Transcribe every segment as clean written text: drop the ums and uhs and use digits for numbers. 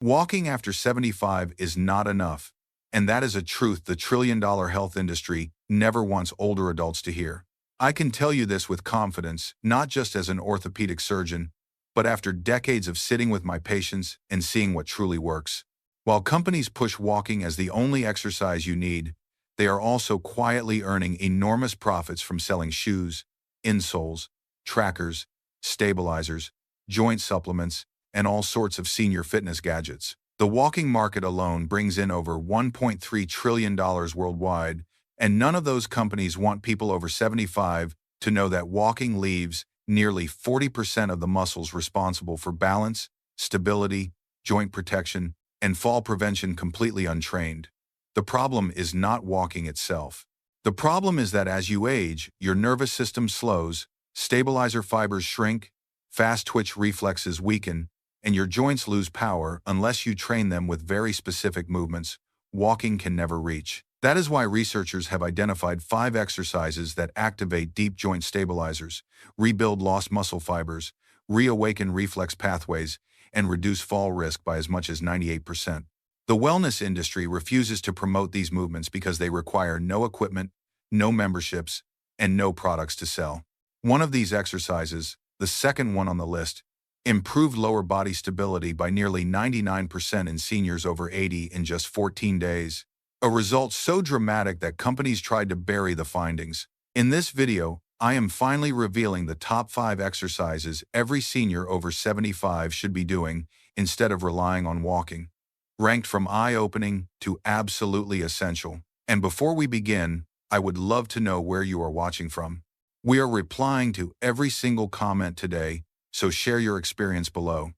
Walking after 75 is not enough, and that is a truth the trillion-dollar health industry never wants older adults to hear. I can tell you this with confidence, not just as an orthopedic surgeon, but after decades of sitting with my patients and seeing what truly works. While companies push walking as the only exercise you need, they are also quietly earning enormous profits from selling shoes, insoles, trackers, stabilizers, joint supplements, and all sorts of senior fitness gadgets. The walking market alone brings in over $1.3 trillion worldwide, and none of those companies want people over 75 to know that walking leaves nearly 40% of the muscles responsible for balance, stability, joint protection, and fall prevention completely untrained. The problem is not walking itself. The problem is that as you age, your nervous system slows, stabilizer fibers shrink, fast twitch reflexes weaken, and your joints lose power unless you train them with very specific movements walking can never reach. That is why researchers have identified 5 exercises that activate deep joint stabilizers, rebuild lost muscle fibers, reawaken reflex pathways, and reduce fall risk by as much as 98%. The wellness industry refuses to promote these movements because they require no equipment, no memberships, and no products to sell. One of these exercises, the second one on the list, improved lower body stability by nearly 99% in seniors over 80 in just 14 days. A result so dramatic that companies tried to bury the findings. In this video, I am finally revealing the top 5 exercises every senior over 75 should be doing instead of relying on walking. Ranked from eye-opening to absolutely essential. And before we begin, I would love to know where you are watching from. We are replying to every single comment today, so share your experience below.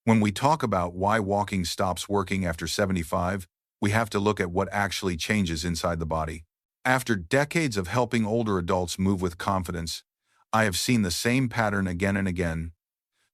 When we talk about why walking stops working after 75, we have to look at what actually changes inside the body. After decades of helping older adults move with confidence, I have seen the same pattern again and again.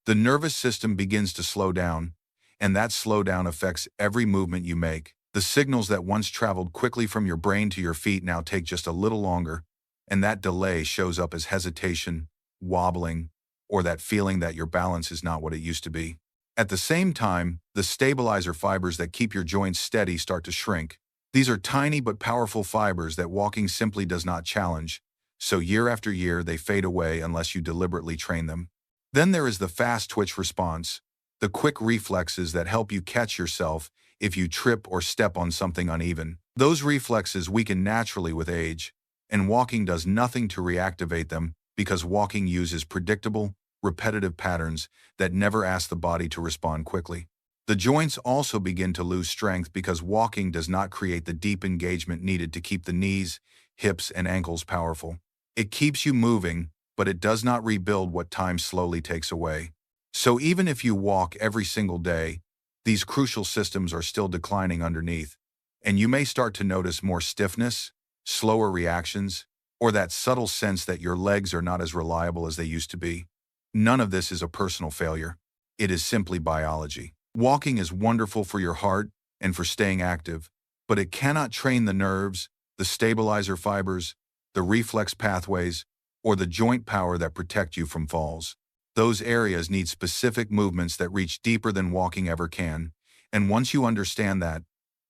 The nervous system begins to slow down, and that slowdown affects every movement you make. The signals that once traveled quickly from your brain to your feet now take just a little longer, and that delay shows up as hesitation, wobbling, or that feeling that your balance is not what it used to be. At the same time, the stabilizer fibers that keep your joints steady start to shrink. These are tiny but powerful fibers that walking simply does not challenge, so year after year they fade away unless you deliberately train them. Then there is the fast twitch response, the quick reflexes that help you catch yourself if you trip or step on something uneven. Those reflexes weaken naturally with age, and walking does nothing to reactivate them because walking uses predictable, repetitive patterns that never ask the body to respond quickly. The joints also begin to lose strength because walking does not create the deep engagement needed to keep the knees, hips, and ankles powerful. It keeps you moving, but it does not rebuild what time slowly takes away. So even if you walk every single day, these crucial systems are still declining underneath, and you may start to notice more stiffness, slower reactions, or that subtle sense that your legs are not as reliable as they used to be. None of this is a personal failure. It is simply biology. Walking is wonderful for your heart and for staying active, but it cannot train the nerves, the stabilizer fibers, the reflex pathways, or the joint power that protect you from falls. Those areas need specific movements that reach deeper than walking ever can, and once you understand that,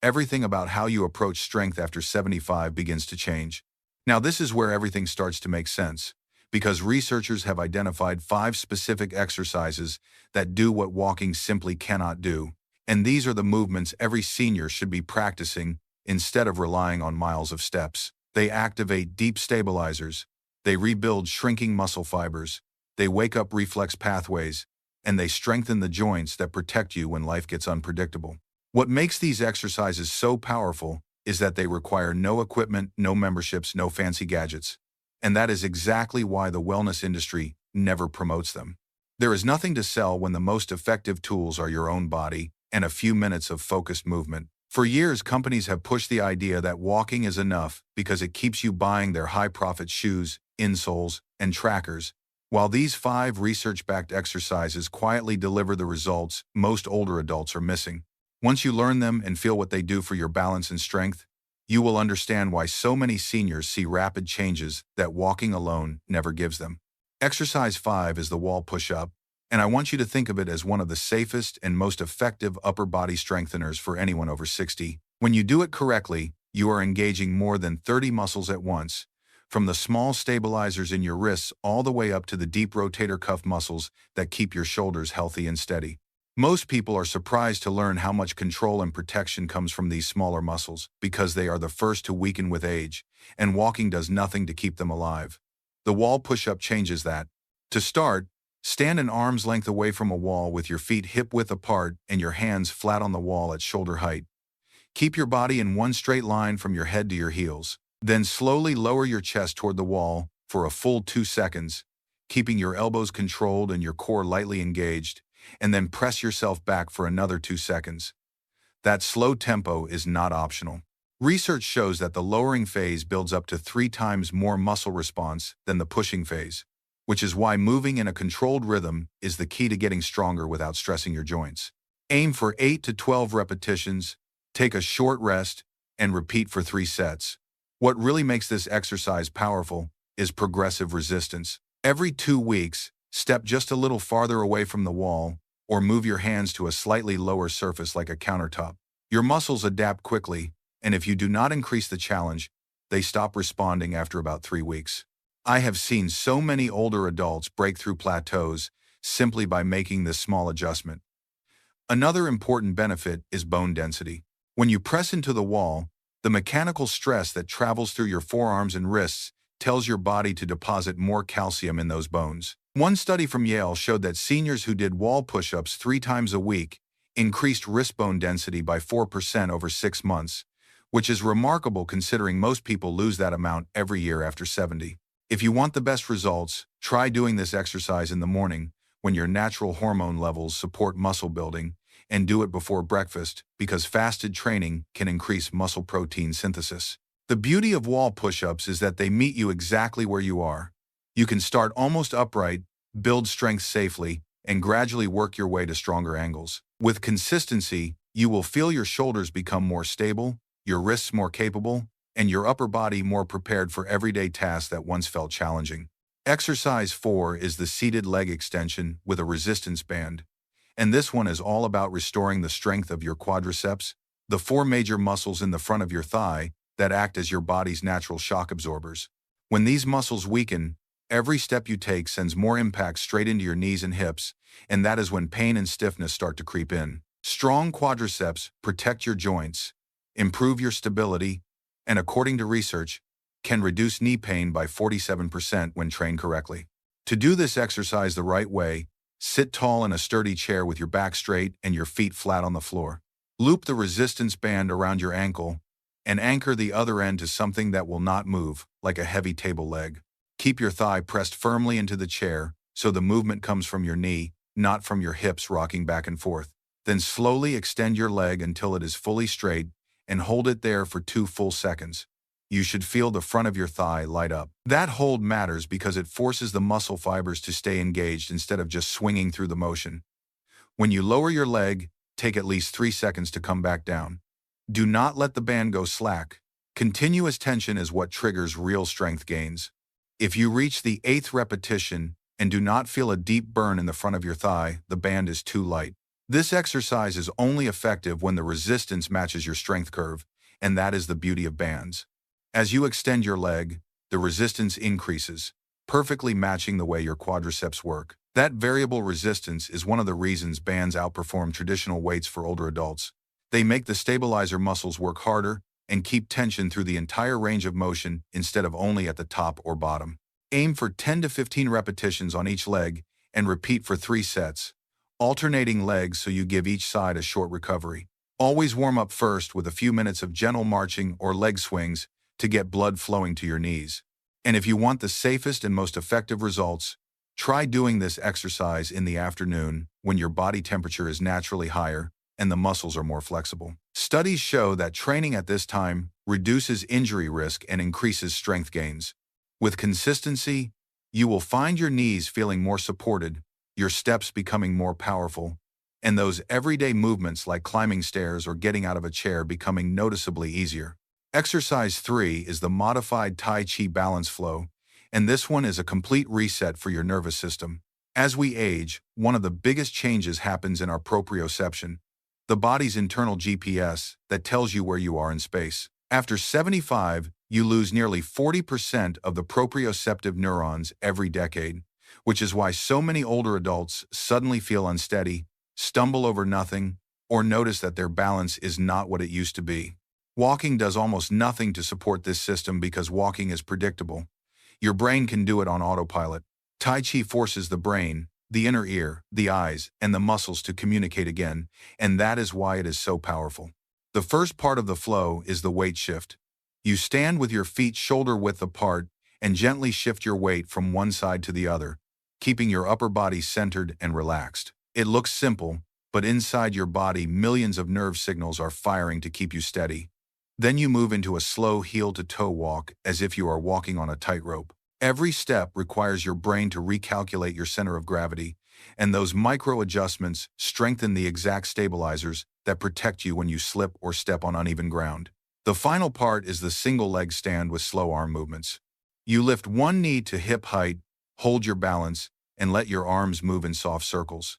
everything about how you approach strength after 75 begins to change. Now this is where everything starts to make sense, because researchers have identified 5 specific exercises that do what walking simply cannot do, and these are the movements every senior should be practicing instead of relying on miles of steps. They activate deep stabilizers, they rebuild shrinking muscle fibers, they wake up reflex pathways, and they strengthen the joints that protect you when life gets unpredictable. What makes these exercises so powerful is that they require no equipment, no memberships, no fancy gadgets. And that is exactly why the wellness industry never promotes them. There is nothing to sell when the most effective tools are your own body and a few minutes of focused movement. For years, companies have pushed the idea that walking is enough because it keeps you buying their high-profit shoes, insoles, and trackers. While these 5 research-backed exercises quietly deliver the results most older adults are missing. Once you learn them and feel what they do for your balance and strength, you will understand why so many seniors see rapid changes that walking alone never gives them. Exercise 5 is the wall push-up. And I want you to think of it as one of the safest and most effective upper body strengtheners for anyone over 60. When you do it correctly, you are engaging more than 30 muscles at once, from the small stabilizers in your wrists all the way up to the deep rotator cuff muscles that keep your shoulders healthy and steady. Most people are surprised to learn how much control and protection comes from these smaller muscles because they are the first to weaken with age, and walking does nothing to keep them alive. The wall push-up changes that. To start, stand an arm's length away from a wall with your feet hip-width apart and your hands flat on the wall at shoulder height. Keep your body in one straight line from your head to your heels. Then slowly lower your chest toward the wall for a full 2 seconds, keeping your elbows controlled and your core lightly engaged, and then press yourself back for another 2 seconds. That slow tempo is not optional. Research shows that the lowering phase builds up to 3 times more muscle response than the pushing phase, which is why moving in a controlled rhythm is the key to getting stronger without stressing your joints. Aim for 8 to 12 repetitions, take a short rest, and repeat for 3 sets. What really makes this exercise powerful is progressive resistance. Every 2 weeks, step just a little farther away from the wall or move your hands to a slightly lower surface like a countertop. Your muscles adapt quickly, and if you do not increase the challenge, they stop responding after about 3 weeks. I have seen so many older adults break through plateaus simply by making this small adjustment. Another important benefit is bone density. When you press into the wall, the mechanical stress that travels through your forearms and wrists tells your body to deposit more calcium in those bones. One study from Yale showed that seniors who did wall push-ups 3 times a week increased wrist bone density by 4% over 6 months, which is remarkable considering most people lose that amount every year after 70. If you want the best results, try doing this exercise in the morning when your natural hormone levels support muscle building, and do it before breakfast because fasted training can increase muscle protein synthesis. The beauty of wall push-ups is that they meet you exactly where you are. You can start almost upright, build strength safely, and gradually work your way to stronger angles. With consistency, you will feel your shoulders become more stable, your wrists more capable, and your upper body more prepared for everyday tasks that once felt challenging. Exercise 4 is the seated leg extension with a resistance band. And this one is all about restoring the strength of your quadriceps, the 4 major muscles in the front of your thigh that act as your body's natural shock absorbers. When these muscles weaken, every step you take sends more impact straight into your knees and hips, and that is when pain and stiffness start to creep in. Strong quadriceps protect your joints, improve your stability, and according to research, can reduce knee pain by 47% when trained correctly. To do this exercise the right way, sit tall in a sturdy chair with your back straight and your feet flat on the floor. Loop the resistance band around your ankle and anchor the other end to something that will not move, like a heavy table leg. Keep your thigh pressed firmly into the chair so the movement comes from your knee, not from your hips rocking back and forth. Then slowly extend your leg until it is fully straight and hold it there for 2 full seconds. You should feel the front of your thigh light up. That hold matters because it forces the muscle fibers to stay engaged instead of just swinging through the motion. When you lower your leg, take at least 3 seconds to come back down. Do not let the band go slack. Continuous tension is what triggers real strength gains. If you reach the 8th repetition and do not feel a deep burn in the front of your thigh, the band is too light. This exercise is only effective when the resistance matches your strength curve, and that is the beauty of bands. As you extend your leg, the resistance increases, perfectly matching the way your quadriceps work. That variable resistance is one of the reasons bands outperform traditional weights for older adults. They make the stabilizer muscles work harder and keep tension through the entire range of motion instead of only at the top or bottom. Aim for 10 to 15 repetitions on each leg and repeat for 3 sets, alternating legs so you give each side a short recovery. Always warm up first with a few minutes of gentle marching or leg swings to get blood flowing to your knees. And if you want the safest and most effective results, try doing this exercise in the afternoon when your body temperature is naturally higher and the muscles are more flexible. Studies show that training at this time reduces injury risk and increases strength gains. With consistency, you will find your knees feeling more supported, your steps becoming more powerful, and those everyday movements like climbing stairs or getting out of a chair becoming noticeably easier. Exercise 3 is the modified Tai Chi balance flow, and this one is a complete reset for your nervous system. As we age, one of the biggest changes happens in our proprioception, the body's internal GPS that tells you where you are in space. After 75, you lose nearly 40% of the proprioceptive neurons every decade, which is why so many older adults suddenly feel unsteady, stumble over nothing, or notice that their balance is not what it used to be. Walking does almost nothing to support this system because walking is predictable. Your brain can do it on autopilot. Tai Chi forces the brain, the inner ear, the eyes, and the muscles to communicate again, and that is why it is so powerful. The first part of the flow is the weight shift. You stand with your feet shoulder-width apart and gently shift your weight from one side to the other, keeping your upper body centered and relaxed. It looks simple, but inside your body millions of nerve signals are firing to keep you steady. Then you move into a slow heel-to-toe walk as if you are walking on a tightrope. Every step requires your brain to recalculate your center of gravity, and those micro-adjustments strengthen the exact stabilizers that protect you when you slip or step on uneven ground. The final part is the single leg stand with slow arm movements. You lift one knee to hip height, hold your balance, and let your arms move in soft circles.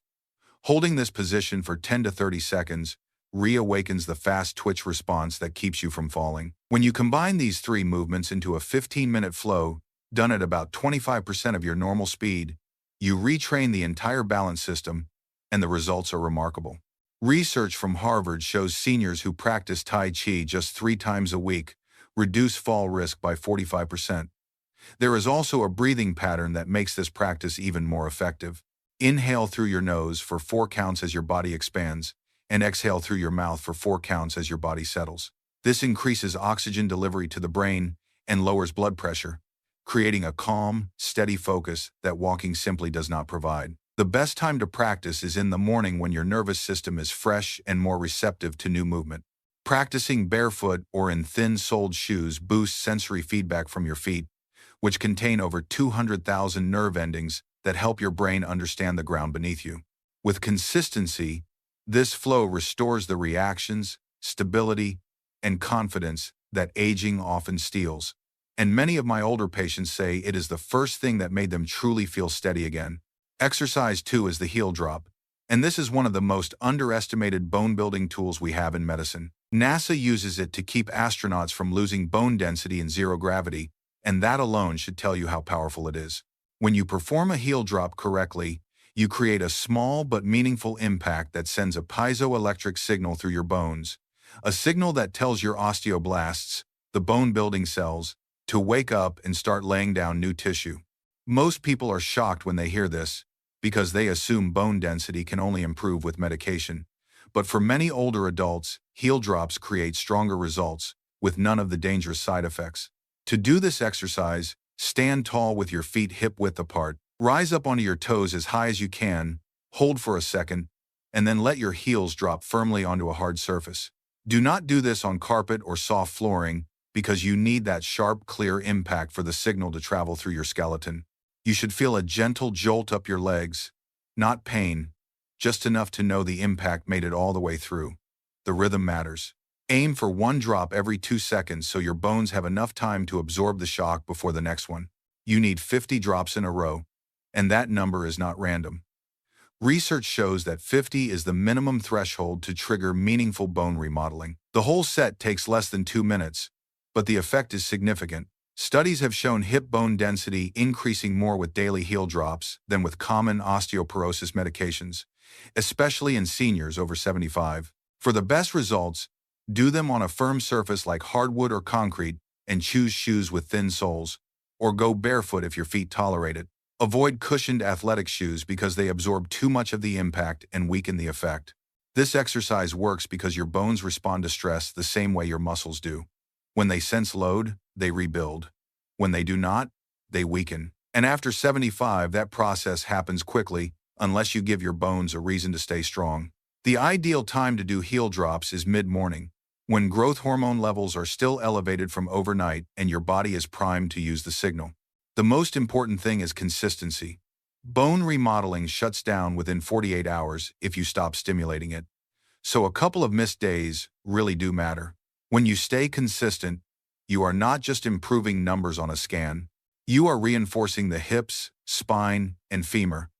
Holding this position for 10 to 30 seconds reawakens the fast twitch response that keeps you from falling. When you combine these three movements into a 15-minute flow, done at about 25% of your normal speed, you retrain the entire balance system, and the results are remarkable. Research from Harvard shows seniors who practice Tai Chi just 3 times a week reduce fall risk by 45%. There is also a breathing pattern that makes this practice even more effective. Inhale through your nose for 4 counts as your body expands, and exhale through your mouth for 4 counts as your body settles. This increases oxygen delivery to the brain and lowers blood pressure, creating a calm, steady focus that walking simply does not provide. The best time to practice is in the morning when your nervous system is fresh and more receptive to new movement. Practicing barefoot or in thin-soled shoes boosts sensory feedback from your feet, which contain over 200,000 nerve endings that help your brain understand the ground beneath you. With consistency, this flow restores the reactions, stability, and confidence that aging often steals. And many of my older patients say it is the first thing that made them truly feel steady again. Exercise 2 is the heel drop, and this is one of the most underestimated bone-building tools we have in medicine. NASA uses it to keep astronauts from losing bone density in zero gravity, and that alone should tell you how powerful it is. When you perform a heel drop correctly, you create a small but meaningful impact that sends a piezoelectric signal through your bones, a signal that tells your osteoblasts, the bone-building cells, to wake up and start laying down new tissue. Most people are shocked when they hear this, because they assume bone density can only improve with medication. But for many older adults, heel drops create stronger results, with none of the dangerous side effects. To do this exercise, stand tall with your feet hip-width apart, rise up onto your toes as high as you can, hold for a second, and then let your heels drop firmly onto a hard surface. Do not do this on carpet or soft flooring, because you need that sharp, clear impact for the signal to travel through your skeleton. You should feel a gentle jolt up your legs, not pain, just enough to know the impact made it all the way through. The rhythm matters. Aim for 1 drop every 2 seconds so your bones have enough time to absorb the shock before the next one. You need 50 drops in a row, and that number is not random. Research shows that 50 is the minimum threshold to trigger meaningful bone remodeling. The whole set takes less than 2 minutes, but the effect is significant. Studies have shown hip bone density increasing more with daily heel drops than with common osteoporosis medications, especially in seniors over 75. For the best results, do them on a firm surface like hardwood or concrete and choose shoes with thin soles, or go barefoot if your feet tolerate it. Avoid cushioned athletic shoes because they absorb too much of the impact and weaken the effect. This exercise works because your bones respond to stress the same way your muscles do. When they sense load, they rebuild. When they do not, they weaken. And after 75, that process happens quickly, unless you give your bones a reason to stay strong. The ideal time to do heel drops is mid-morning, when growth hormone levels are still elevated from overnight and your body is primed to use the signal. The most important thing is consistency. Bone remodeling shuts down within 48 hours if you stop stimulating it. So a couple of missed days really do matter. When you stay consistent, you are not just improving numbers on a scan. You are reinforcing the hips, spine, and femur,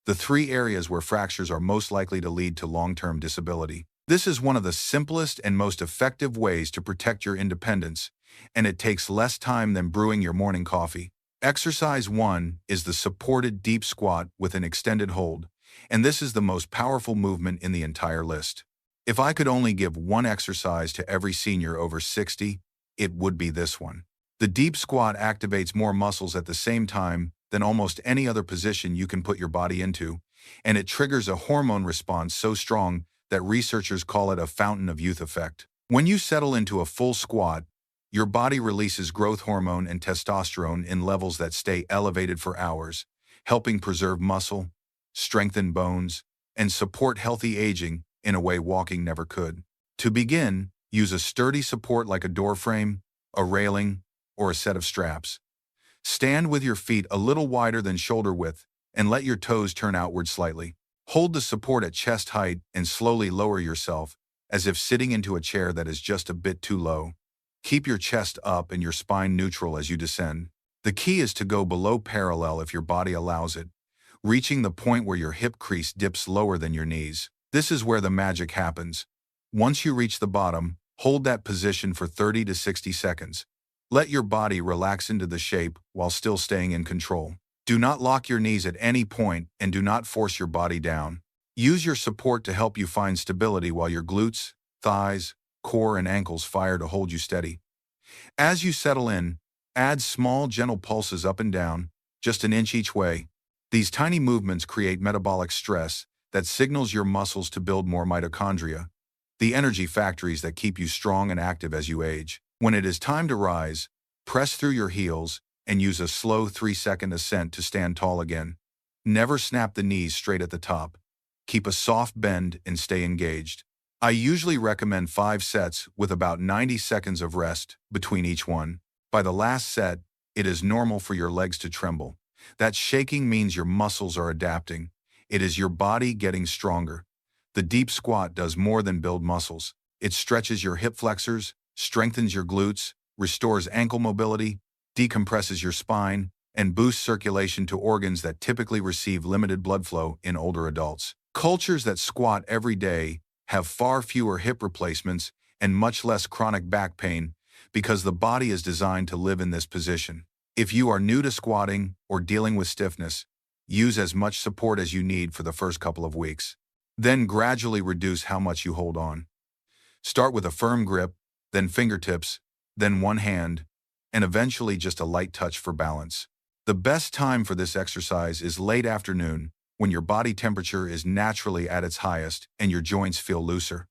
the 3 areas where fractures are most likely to lead to long-term disability. This is one of the simplest and most effective ways to protect your independence, and it takes less time than brewing your morning coffee. Exercise 1 is the supported deep squat with an extended hold, and this is the most powerful movement in the entire list. If I could only give one exercise to every senior over 60, it would be this one. The deep squat activates more muscles at the same time than almost any other position you can put your body into, and it triggers a hormone response so strong that researchers call it a fountain of youth effect. When you settle into a full squat, your body releases growth hormone and testosterone in levels that stay elevated for hours, helping preserve muscle, strengthen bones, and support healthy aging in a way walking never could. To begin, use a sturdy support like a door frame, a railing, or a set of straps. Stand with your feet a little wider than shoulder width and let your toes turn outward slightly. Hold the support at chest height and slowly lower yourself, as if sitting into a chair that is just a bit too low. Keep your chest up and your spine neutral as you descend. The key is to go below parallel if your body allows it, reaching the point where your hip crease dips lower than your knees. This is where the magic happens. Once you reach the bottom, hold that position for 30 to 60 seconds. Let your body relax into the shape while still staying in control. Do not lock your knees at any point and do not force your body down. Use your support to help you find stability while your glutes, thighs, core, and ankles fire to hold you steady. As you settle in, add small, gentle pulses up and down, just an inch each way. These tiny movements create metabolic stress that signals your muscles to build more mitochondria, the energy factories that keep you strong and active as you age. When it is time to rise, press through your heels and use a slow 3-second ascent to stand tall again. Never snap the knees straight at the top. Keep a soft bend and stay engaged. I usually recommend 5 sets with about 90 seconds of rest between each one. By the last set, it is normal for your legs to tremble. That shaking means your muscles are adapting. It is your body getting stronger. The deep squat does more than build muscles. It stretches your hip flexors, strengthens your glutes, restores ankle mobility, decompresses your spine, and boosts circulation to organs that typically receive limited blood flow in older adults. Cultures that squat every day have far fewer hip replacements and much less chronic back pain because the body is designed to live in this position. If you are new to squatting or dealing with stiffness, use as much support as you need for the first couple of weeks. Then gradually reduce how much you hold on. Start with a firm grip, then fingertips, then one hand, and eventually just a light touch for balance. The best time for this exercise is late afternoon, when your body temperature is naturally at its highest and your joints feel looser.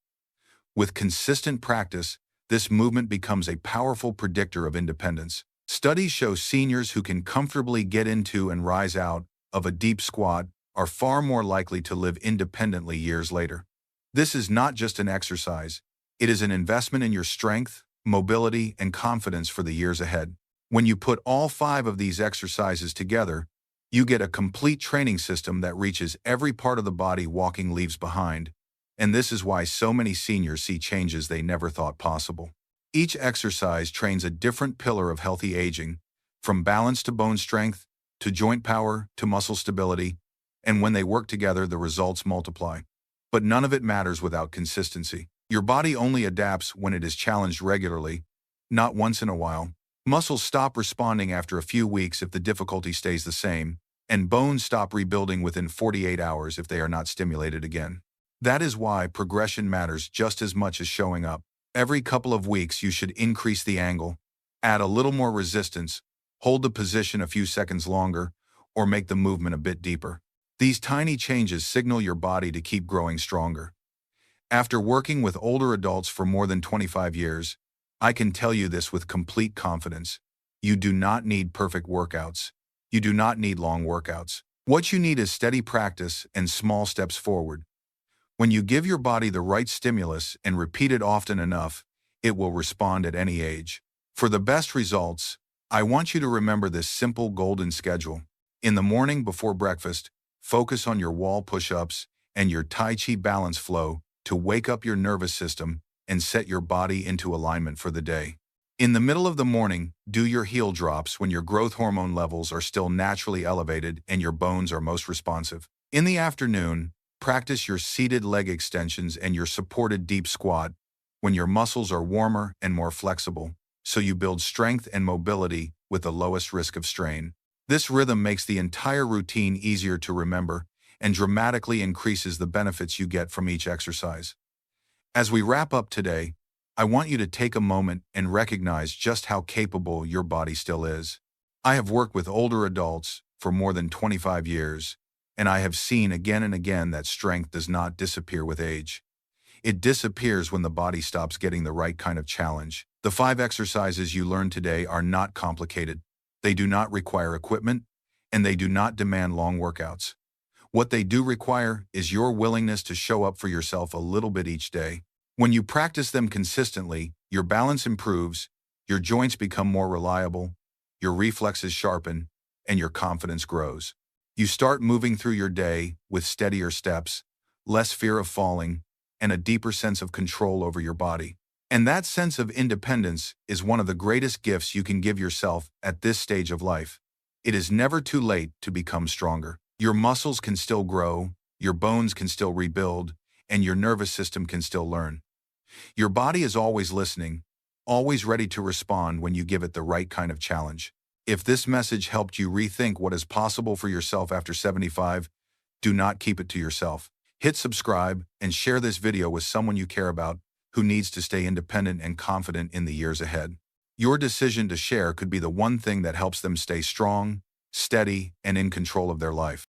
With consistent practice, this movement becomes a powerful predictor of independence. Studies show seniors who can comfortably get into and rise out of a deep squat are far more likely to live independently years later. This is not just an exercise, it is an investment in your strength, mobility, and confidence for the years ahead. When you put all 5 of these exercises together, you get a complete training system that reaches every part of the body walking leaves behind, and this is why so many seniors see changes they never thought possible. Each exercise trains a different pillar of healthy aging, from balance to bone strength, to joint power, to muscle stability, and when they work together, the results multiply. But none of it matters without consistency. Your body only adapts when it is challenged regularly, not once in a while. Muscles stop responding after a few weeks if the difficulty stays the same, and bones stop rebuilding within 48 hours if they are not stimulated again. That is why progression matters just as much as showing up. Every couple of weeks, you should increase the angle, add a little more resistance, hold the position a few seconds longer, or make the movement a bit deeper. These tiny changes signal your body to keep growing stronger. After working with older adults for more than 25 years, I can tell you this with complete confidence. You do not need perfect workouts. You do not need long workouts. What you need is steady practice and small steps forward. When you give your body the right stimulus and repeat it often enough, it will respond at any age. For the best results, I want you to remember this simple golden schedule. In the morning before breakfast, focus on your wall push-ups and your Tai Chi balance flow to wake up your nervous system and set your body into alignment for the day. In the middle of the morning, do your heel drops when your growth hormone levels are still naturally elevated and your bones are most responsive. In the afternoon, practice your seated leg extensions and your supported deep squat when your muscles are warmer and more flexible, so you build strength and mobility with the lowest risk of strain. This rhythm makes the entire routine easier to remember and dramatically increases the benefits you get from each exercise. As we wrap up today, I want you to take a moment and recognize just how capable your body still is. I have worked with older adults for more than 25 years, and I have seen again and again that strength does not disappear with age. It disappears when the body stops getting the right kind of challenge. The 5 exercises you learned today are not complicated. They do not require equipment, and they do not demand long workouts. What they do require is your willingness to show up for yourself a little bit each day. When you practice them consistently, your balance improves, your joints become more reliable, your reflexes sharpen, and your confidence grows. You start moving through your day with steadier steps, less fear of falling, and a deeper sense of control over your body. And that sense of independence is one of the greatest gifts you can give yourself at this stage of life. It is never too late to become stronger. Your muscles can still grow, your bones can still rebuild, and your nervous system can still learn. Your body is always listening, always ready to respond when you give it the right kind of challenge. If this message helped you rethink what is possible for yourself after 75, do not keep it to yourself. Hit subscribe and share this video with someone you care about who needs to stay independent and confident in the years ahead. Your decision to share could be the one thing that helps them stay strong, steady, and in control of their life.